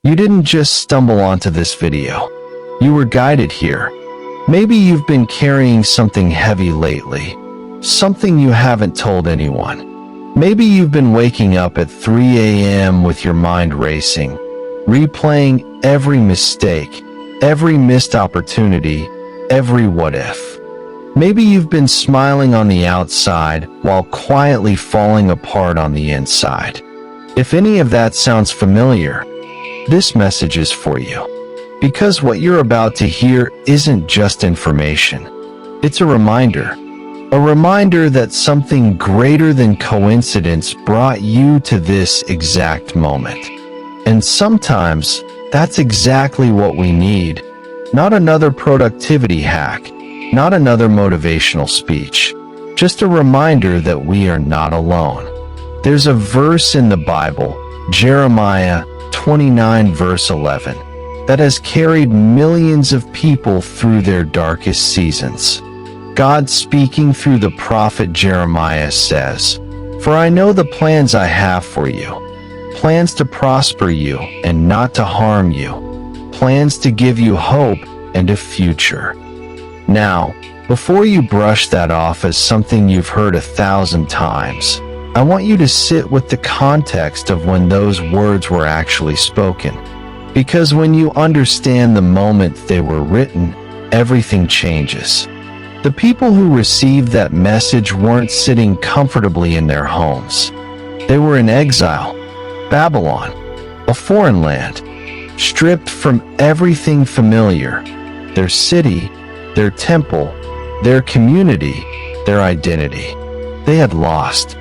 You didn't just stumble onto this video. You were guided here. Maybe you've been carrying something heavy lately, something you haven't told anyone. Maybe you've been waking up at 3 a.m. with your mind racing, replaying every mistake, every missed opportunity, every what if. Maybe you've been smiling on the outside while quietly falling apart on the inside. If any of that sounds familiar, this message is for you. Because what you're about to hear isn't just information. It's a reminder that something greater than coincidence brought you to this exact moment. And sometimes that's exactly what we need. Not another productivity hack, not another motivational speech, just a reminder that we are not alone. There's a verse in the Bible, Jeremiah 29 verse 11, that has carried millions of people through their darkest seasons. God, speaking through the prophet Jeremiah, says, "For I know the plans I have for you, plans to prosper you and not to harm you, plans to give you hope and a future." Now, before you brush that off as something you've heard 1,000 times, I want you to sit with the context of when those words were actually spoken. Because when you understand the moment they were written, everything changes. The people who received that message weren't sitting comfortably in their homes. They were in exile, Babylon, a foreign land, stripped from everything familiar, their city, their temple, their community, their identity. They had lost,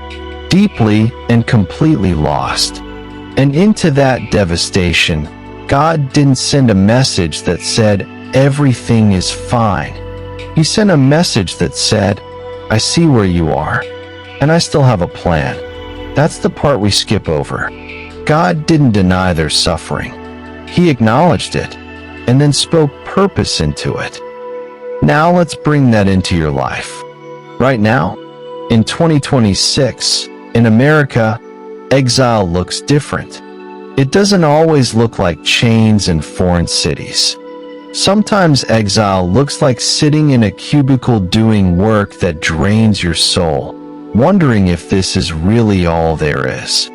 deeply and completely lost. And into that devastation, God didn't send a message that said, "Everything is fine." He sent a message that said, "I see where you are, and I still have a plan." That's the part we skip over. God didn't deny their suffering. He acknowledged it, and then spoke purpose into it. Now let's bring that into your life. Right now, in 2026, in America, exile looks different. It doesn't always look like chains and foreign cities. Sometimes exile looks like sitting in a cubicle doing work that drains your soul, wondering if this is really all there is.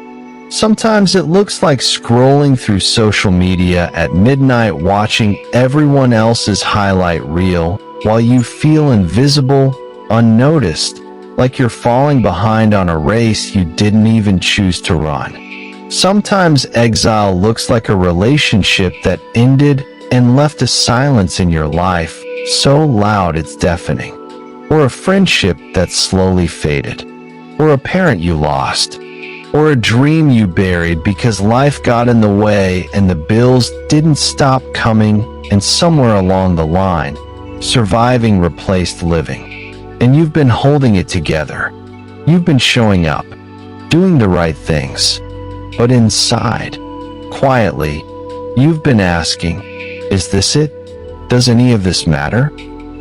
Sometimes it looks like scrolling through social media at midnight watching everyone else's highlight reel while you feel invisible, unnoticed, like you're falling behind on a race you didn't even choose to run. Sometimes exile looks like a relationship that ended and left a silence in your life so loud it's deafening, or a friendship that slowly faded, or a parent you lost, or a dream you buried because life got in the way and the bills didn't stop coming, and somewhere along the line, surviving replaced living. And you've been holding it together. You've been showing up, doing the right things. But inside, quietly, you've been asking, is this it? Does any of this matter?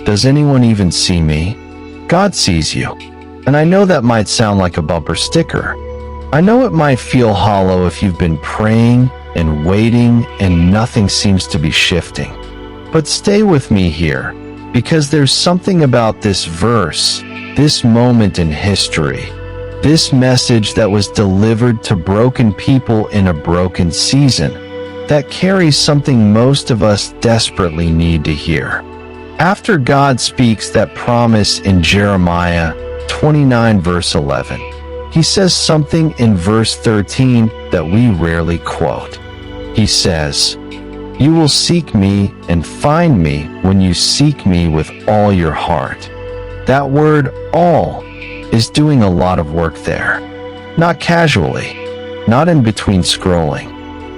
Does anyone even see me? God sees you. And I know that might sound like a bumper sticker. I know it might feel hollow if you've been praying and waiting and nothing seems to be shifting. But stay with me here, because there's something about this verse, this moment in history, this message that was delivered to broken people in a broken season, that carries something most of us desperately need to hear. After God speaks that promise in Jeremiah 29 verse 11, he says something in verse 13 that we rarely quote. He says, "You will seek me and find me when you seek me with all your heart." That word all is doing a lot of work there. Not casually, not in between scrolling,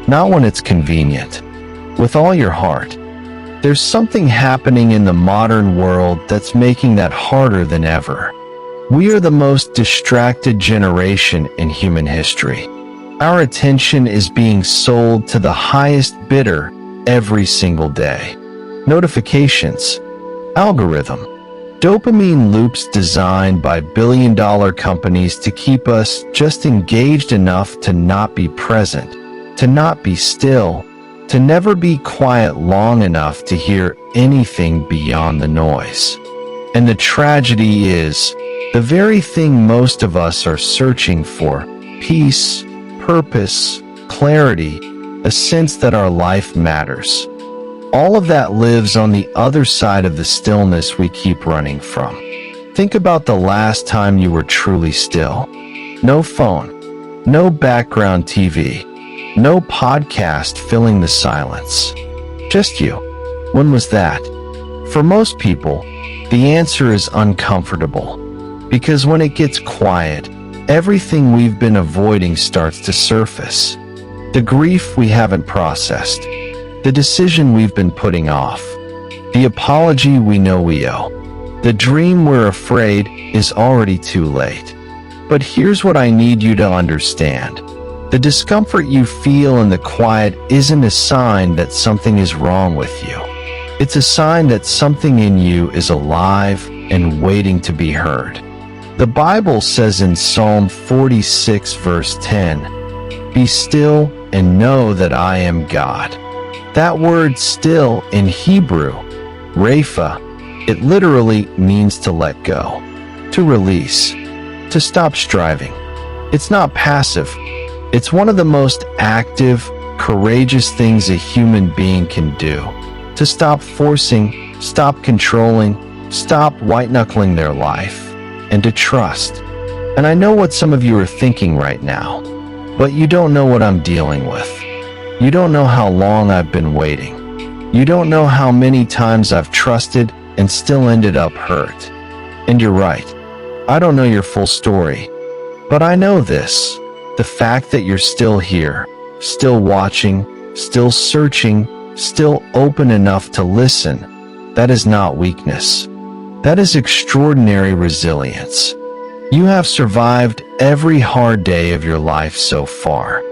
not when it's convenient. With all your heart. There's something happening in the modern world that's making that harder than ever. We are the most distracted generation in human history. Our attention is being sold to the highest bidder every single day. Notifications, algorithm, dopamine loops designed by billion-dollar companies to keep us just engaged enough to not be present, to not be still, to never be quiet long enough to hear anything beyond the noise. And the tragedy is, the very thing most of us are searching for, peace, purpose, clarity, a sense that our life matters. All of that lives on the other side of the stillness we keep running from. Think about the last time you were truly still. No phone, no background TV, no podcast filling the silence. Just you. When was that? For most people, the answer is uncomfortable. Because when it gets quiet, everything we've been avoiding starts to surface. The grief we haven't processed, the decision we've been putting off, the apology we know we owe, the dream we're afraid is already too late. But here's what I need you to understand. The discomfort you feel in the quiet isn't a sign that something is wrong with you. It's a sign that something in you is alive and waiting to be heard. The Bible says in Psalm 46 verse 10, "Be still and know that I am God." That word still in Hebrew, Rapha, it literally means to let go, to release, to stop striving. It's not passive. It's one of the most active, courageous things a human being can do. To stop forcing, stop controlling, stop white-knuckling their life, and to trust. And I know what some of you are thinking right now, but you don't know what I'm dealing with. You don't know how long I've been waiting. You don't know how many times I've trusted and still ended up hurt. And you're right. I don't know your full story, but I know this. The fact that you're still here, still watching, still searching, still open enough to listen, that is not weakness. That is extraordinary resilience. You have survived every hard day of your life so far.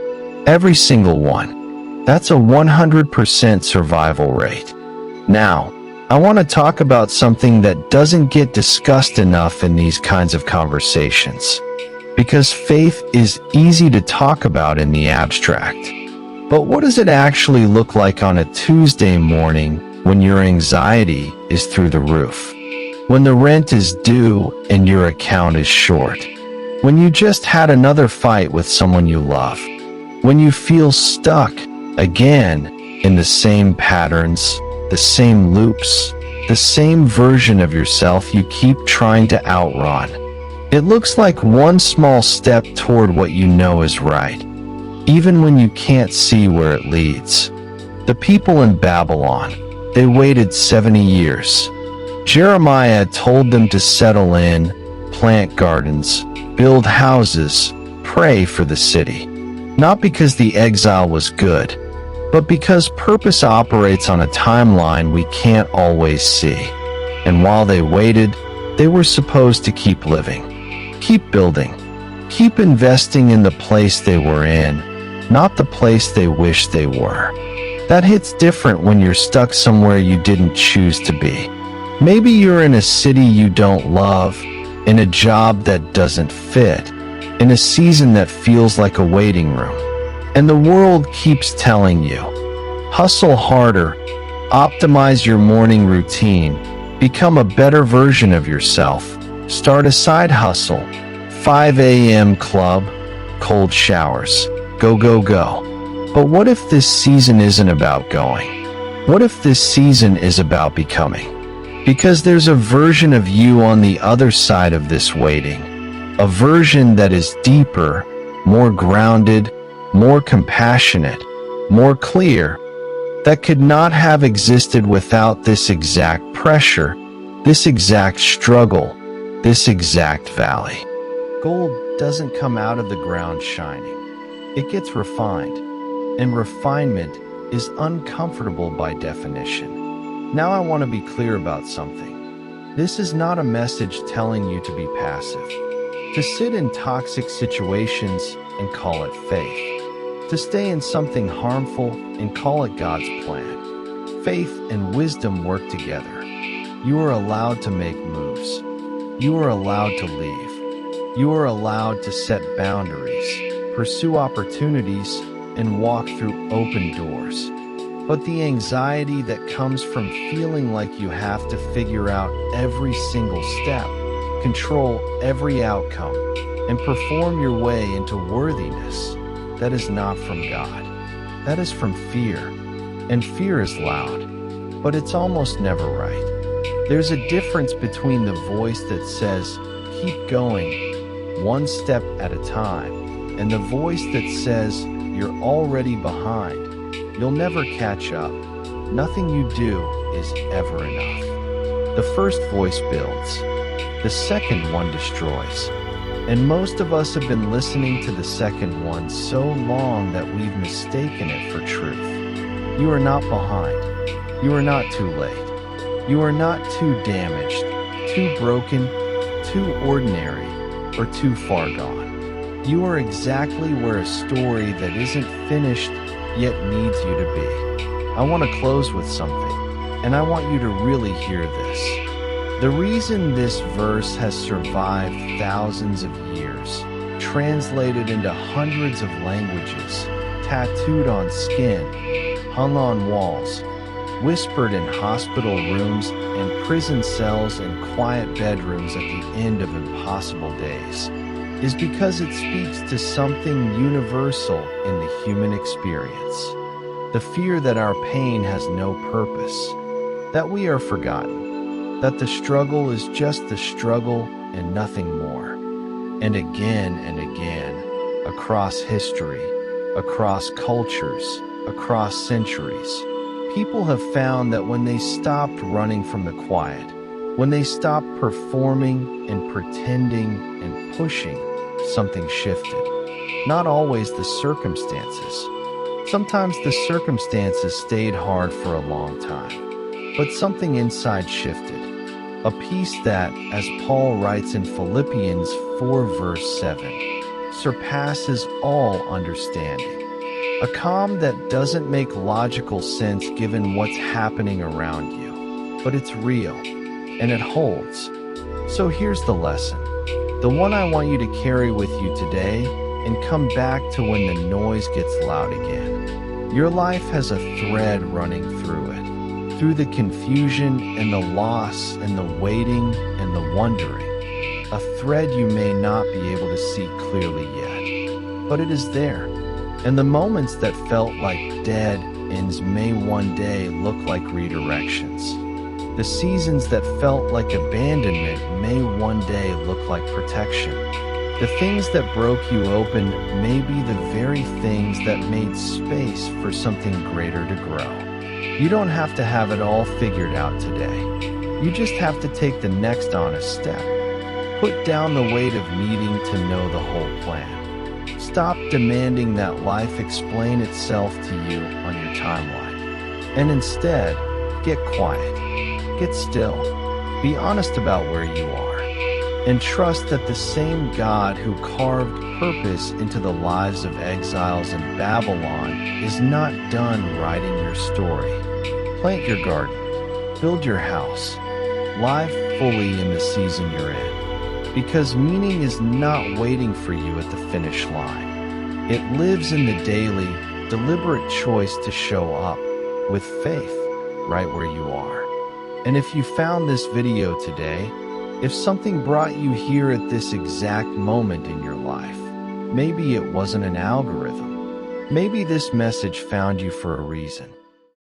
Every single one. That's a 100% survival rate. Now, I want to talk about something that doesn't get discussed enough in these kinds of conversations. Because faith is easy to talk about in the abstract. But what does it actually look like on a Tuesday morning when your anxiety is through the roof? When the rent is due and your account is short? When you just had another fight with someone you love? When you feel stuck again in the same patterns, the same loops, the same version of yourself you keep trying to outrun? It looks like one small step toward what you know is right, even when you can't see where it leads. The people in Babylon, they waited 70 years. Jeremiah told them to settle in, plant gardens, build houses, pray for the city. Not because the exile was good, but because purpose operates on a timeline we can't always see. And while they waited, they were supposed to keep living, keep building, keep investing in the place they were in, not the place they wish they were. That hits different when you're stuck somewhere you didn't choose to be. Maybe you're in a city you don't love, in a job that doesn't fit, in a season that feels like a waiting room. And the world keeps telling you, hustle harder, optimize your morning routine, become a better version of yourself, start a side hustle, 5 a.m. club, cold showers, go, go, go. But what if this season isn't about going? What if this season is about becoming? Because there's a version of you on the other side of this waiting, a version that is deeper, more grounded, more compassionate, more clear, that could not have existed without this exact pressure, this exact struggle, this exact valley. Gold doesn't come out of the ground shining. It gets refined, and refinement is uncomfortable by definition. Now I want to be clear about something. This is not a message telling you to be passive, to sit in toxic situations and call it faith, to stay in something harmful and call it God's plan. Faith and wisdom work together. You are allowed to make moves. You are allowed to leave. You are allowed to set boundaries, pursue opportunities, and walk through open doors. but the anxiety that comes from feeling like you have to figure out every single step, control every outcome, and perform your way into worthiness. That is not from God. That is from fear. And fear is loud, but it's almost never right. There's a difference between the voice that says, keep going, one step at a time, and the voice that says, you're already behind. You'll never catch up. Nothing you do is ever enough. The first voice builds. The second one destroys. And most of us have been listening to the second one so long that we've mistaken it for truth. You are not behind. You are not too late. You are not too damaged, too broken, too ordinary, or too far gone. You are exactly where a story that isn't finished yet needs you to be. I want to close with something, and I want you to really hear this. The reason this verse has survived thousands of years, translated into hundreds of languages, tattooed on skin, hung on walls, whispered in hospital rooms and prison cells and quiet bedrooms at the end of impossible days, is because it speaks to something universal in the human experience. The fear that our pain has no purpose, that we are forgotten, that the struggle is just the struggle and nothing more. And again, across history, across cultures, across centuries, people have found that when they stopped running from the quiet, when they stopped performing and pretending and pushing, something shifted. Not always the circumstances. Sometimes the circumstances stayed hard for a long time, but something inside shifted. A peace that, as Paul writes in Philippians 4 verse 7, surpasses all understanding. A calm that doesn't make logical sense given what's happening around you, but it's real, and it holds. So here's the lesson, the one I want you to carry with you today and come back to when the noise gets loud again. Your life has a thread running through it. Through the confusion and the loss and the waiting and the wondering, a thread you may not be able to see clearly yet, but it is there. And the moments that felt like dead ends may one day look like redirections. The seasons that felt like abandonment may one day look like protection. The things that broke you open may be the very things that made space for something greater to grow. You don't have to have it all figured out today. You just have to take the next honest step. Put down the weight of needing to know the whole plan. Stop demanding that life explain itself to you on your timeline. And instead, get quiet. Get still. Be honest about where you are. And trust that the same God who carved purpose into the lives of exiles in Babylon is not done writing your story. Plant your garden, build your house, live fully in the season you're in, because meaning is not waiting for you at the finish line. It lives in the daily, deliberate choice to show up with faith right where you are. And if you found this video today, if something brought you here at this exact moment in your life, maybe it wasn't an algorithm. Maybe this message found you for a reason.